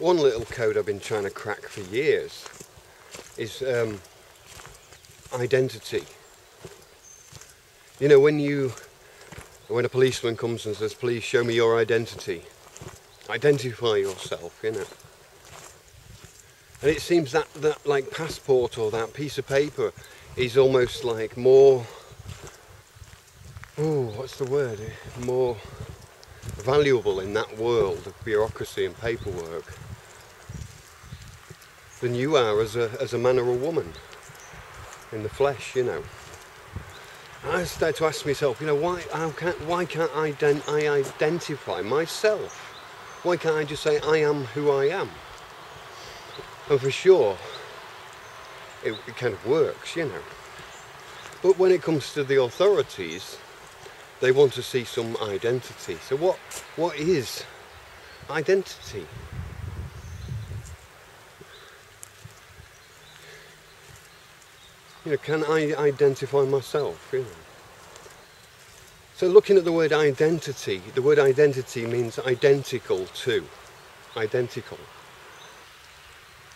One little code I've been trying to crack for years is identity. You know, when a policeman comes and says, please show me your identity, identify yourself, you know. And it seems that like passport or that piece of paper is almost like more, what's the word, more valuable in that world of bureaucracy and paperwork than you are as a man or a woman in the flesh, you know. I started to ask myself, you know, why can't I identify myself? Why can't I just say I am who I am? And for sure, it kind of works, you know. But when it comes to the authorities, they want to see some identity. So what is identity? You know, can I identify myself, you know? So looking at the word identity means identical to, identical.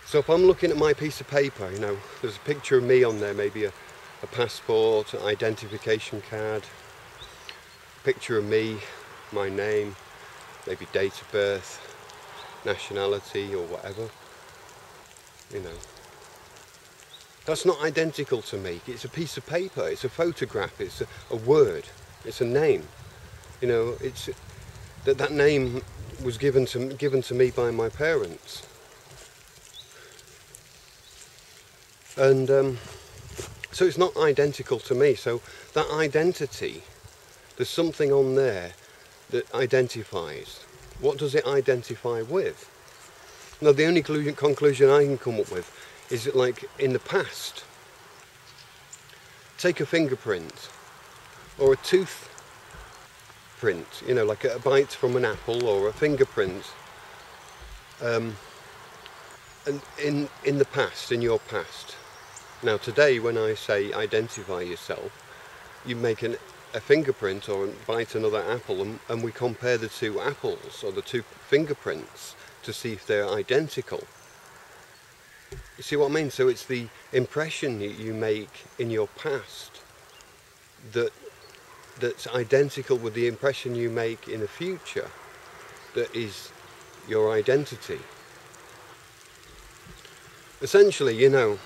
So if I'm looking at my piece of paper, you know, there's a picture of me on there, maybe a passport, an identification card, picture of me, my name, maybe date of birth, nationality or whatever, you know. That's not identical to me. It's a piece of paper, it's a photograph, it's a word, it's a name. You know, it's that name was given to me by my parents. And so it's not identical to me. So that identity, there's something on there that identifies. What does it identify with? Now the only conclusion I can come up with is that, like, in the past, take a fingerprint or a tooth print, you know, like a bite from an apple or a fingerprint, and in the past, in your past. Now today, when I say identify yourself, you make a fingerprint or bite another apple, and we compare the two apples or the two fingerprints to see if they're identical. You see what I mean? So it's the impression that you make in your past that's identical with the impression you make in the future that is your identity. Essentially, you know,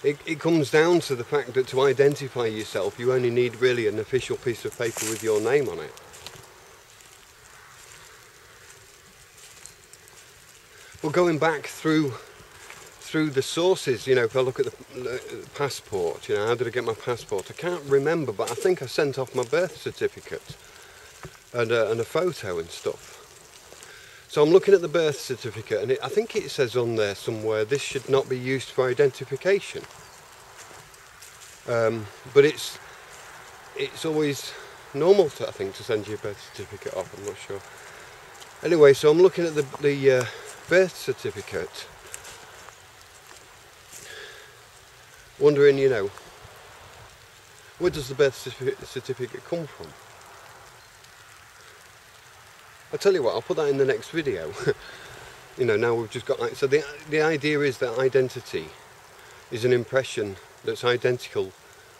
it comes down to the fact that to identify yourself, you only need really an official piece of paper with your name on it. Well, going back through the sources, you know, if I look at the passport, you know, how did I get my passport? I can't remember, but I think I sent off my birth certificate and a photo and stuff. So I'm looking at the birth certificate, and I think it says on there somewhere, this should not be used for identification. But it's always normal, I think, to send your birth certificate off, I'm not sure. Anyway, so I'm looking at the birth certificate, wondering, you know, where does the birth certificate come from? I'll tell you what, I'll put that in the next video. You know, now we've just got, so the idea is that identity is an impression that's identical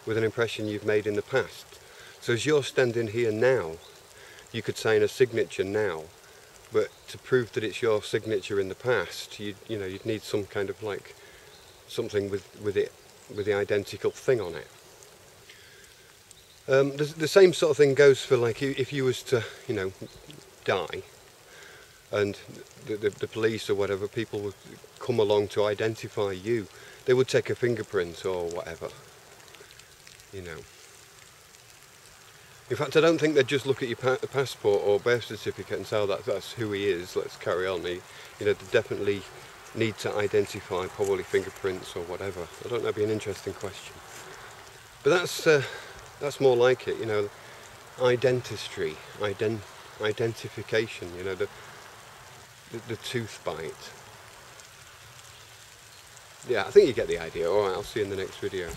with an impression you've made in the past. So as you're standing here now, you could sign a signature now, but to prove that it's your signature in the past, you know, you'd need some kind of like something with the identical thing on it. The same sort of thing goes for, like, if you was to, you know, die, and the police or whatever, people would come along to identify you, they would take a fingerprint or whatever, you know. In fact, I don't think they'd just look at your passport or birth certificate and say, oh, that's who he is, let's carry on. You know, they definitely need to identify, probably fingerprints or whatever. I don't know, it'd be an interesting question. But that's more like it, you know, identity, identification, you know, the tooth bite. Yeah, I think you get the idea. Alright, I'll see you in the next video.